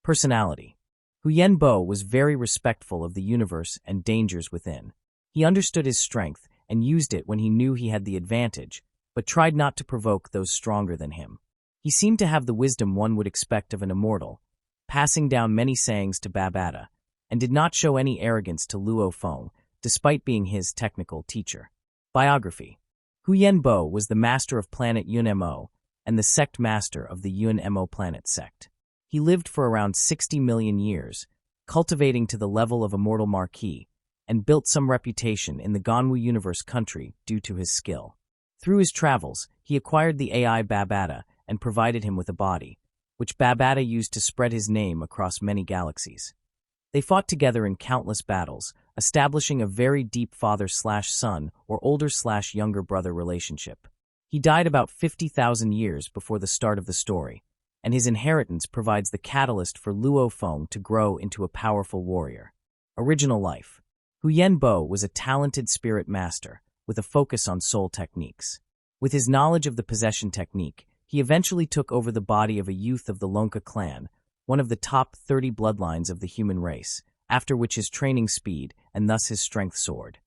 Personality. Huyen Bo was very respectful of the universe and dangers within. He understood his strength and used it when he knew he had the advantage, but tried not to provoke those stronger than him. He seemed to have the wisdom one would expect of an immortal, passing down many sayings to Babata, and did not show any arrogance to Luo Feng, despite being his technical teacher. Biography. Huyen Bo was the master of planet Yun-Mo and the sect master of the Yun-Mo planet sect. He lived for around 60 million years, cultivating to the level of Immortal Marquis, and built some reputation in the Donghua universe country due to his skill. Through his travels, he acquired the AI Babata and provided him with a body, which Babata used to spread his name across many galaxies. They fought together in countless battles, establishing a very deep father-slash-son or older-slash-younger brother relationship. He died about 50,000 years before the start of the story, and his inheritance provides the catalyst for Luo Feng to grow into a powerful warrior. Original life. Huyen Bo was a talented spirit master, with a focus on soul techniques. With his knowledge of the possession technique, he eventually took over the body of a youth of the Lonka clan, one of the top 30 bloodlines of the human race, after which his training speed and thus his strength soared.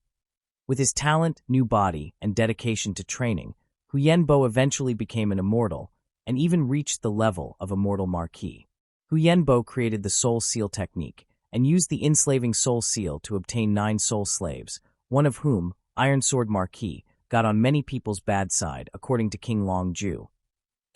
With his talent, new body, and dedication to training, Huyen Bo eventually became an immortal, and even reached the level of Immortal Marquis. Huyen Bo created the Soul Seal technique, and used the enslaving Soul Seal to obtain 9 soul slaves, one of whom, Iron Sword Marquis, got on many people's bad side, according to King Long Ju.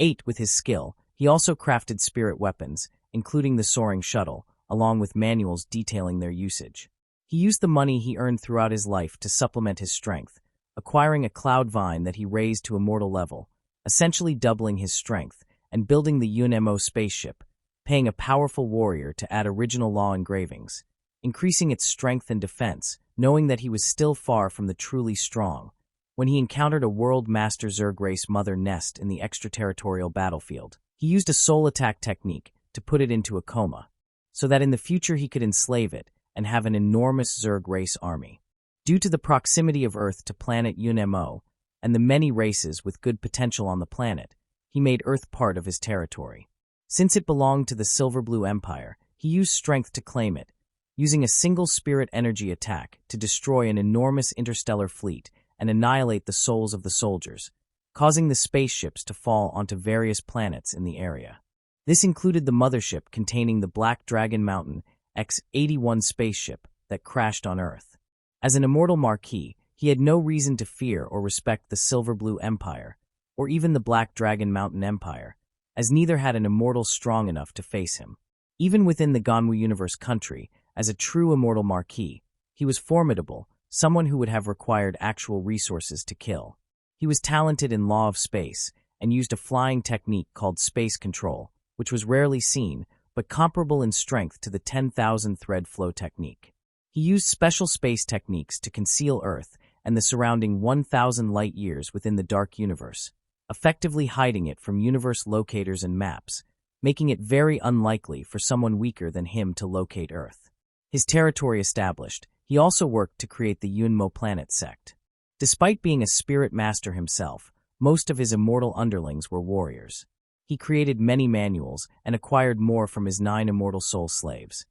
8. With his skill, he also crafted spirit weapons, including the soaring shuttle, along with manuals detailing their usage. He used the money he earned throughout his life to supplement his strength, acquiring a cloud vine that he raised to immortal level, essentially doubling his strength, and building the Yun-Mo spaceship, paying a powerful warrior to add original law engravings, increasing its strength and defense, knowing that he was still far from the truly strong, when he encountered a World Master Zerg race mother nest in the extraterritorial battlefield. He used a soul attack technique to put it into a coma, so that in the future he could enslave it and have an enormous Zerg race army. Due to the proximity of Earth to planet Yun-Mo and the many races with good potential on the planet, he made Earth part of his territory. Since it belonged to the Silver Blue Empire, he used strength to claim it, using a single spirit energy attack to destroy an enormous interstellar fleet and annihilate the souls of the soldiers, causing the spaceships to fall onto various planets in the area. This included the mothership containing the Black Dragon Mountain X-81 spaceship that crashed on Earth. As an Immortal Marquis, he had no reason to fear or respect the Silver Blue Empire, or even the Black Dragon Mountain Empire, as neither had an immortal strong enough to face him. Even within the Donghua universe country, as a true Immortal Marquis, he was formidable, someone who would have required actual resources to kill. He was talented in law of space, and used a flying technique called space control, which was rarely seen, but comparable in strength to the 10,000 thread flow technique. He used special space techniques to conceal Earth and the surrounding 1,000 light-years within the dark universe, effectively hiding it from universe locators and maps, making it very unlikely for someone weaker than him to locate Earth. His territory established, he also worked to create the Yun-Mo planet sect. Despite being a spirit master himself, most of his immortal underlings were warriors. He created many manuals and acquired more from his 9 immortal soul slaves.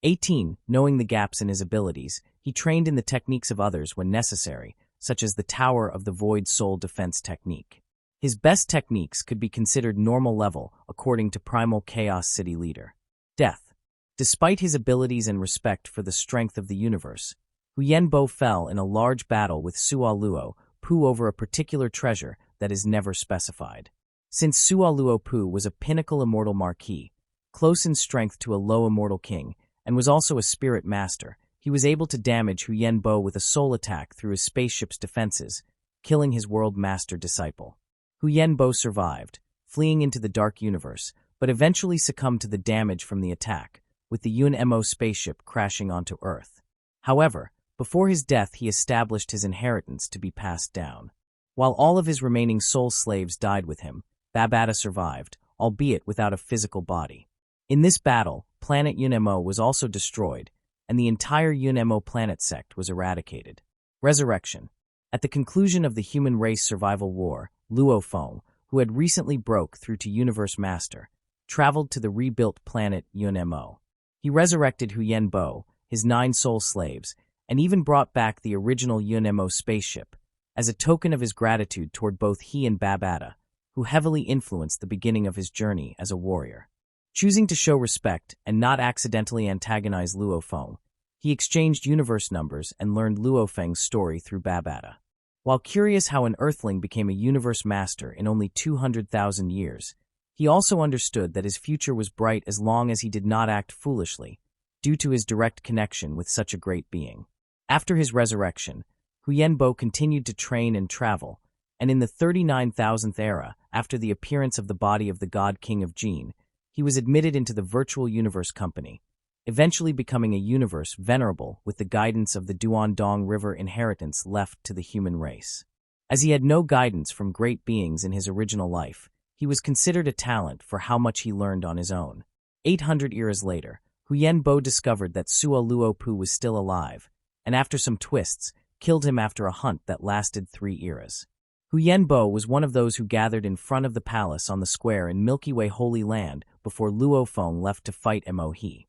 18. Knowing the gaps in his abilities, he trained in the techniques of others when necessary, such as the Tower of the Void Soul Defense technique. His best techniques could be considered normal level according to Primal Chaos City leader. Death. Despite his abilities and respect for the strength of the universe, Huyen Bo fell in a large battle with Sua Luo Pu over a particular treasure that is never specified. Since Sua Luo Pu was a pinnacle immortal marquis, close in strength to a low immortal king, and was also a spirit master, he was able to damage Huyen Bo with a soul attack through his spaceship's defenses, killing his world master disciple. Huyen Bo survived, fleeing into the dark universe, but eventually succumbed to the damage from the attack, with the Yun-Mo spaceship crashing onto Earth. However, before his death he established his inheritance to be passed down. While all of his remaining soul slaves died with him, Babata survived, albeit without a physical body. In this battle, planet Yun-Mo was also destroyed, and the entire Yun-Mo planet sect was eradicated. Resurrection. At the conclusion of the human race survival war, Luo Feng, who had recently broke through to Universe Master, traveled to the rebuilt planet Yunmo. He resurrected Huyen Bo, his 9 soul slaves, and even brought back the original Yunmo spaceship, as a token of his gratitude toward both he and Babata, who heavily influenced the beginning of his journey as a warrior. Choosing to show respect and not accidentally antagonize Luo Feng, he exchanged universe numbers and learned Luo Feng's story through Babata. While curious how an Earthling became a universe master in only 200,000 years, he also understood that his future was bright as long as he did not act foolishly, due to his direct connection with such a great being. After his resurrection, Huyen Bo continued to train and travel, and in the 39,000th era, after the appearance of the body of the God King of Jin, he was admitted into the Virtual Universe Company, eventually becoming a universe venerable with the guidance of the Duandong River inheritance left to the human race. As he had no guidance from great beings in his original life, he was considered a talent for how much he learned on his own. 800 eras later, Huyen Bo discovered that Sua Luo Pu was still alive, and after some twists, killed him after a hunt that lasted 3 eras. Huyen Bo was one of those who gathered in front of the palace on the square in Milky Way Holy Land before Luo Feng left to fight Mo He.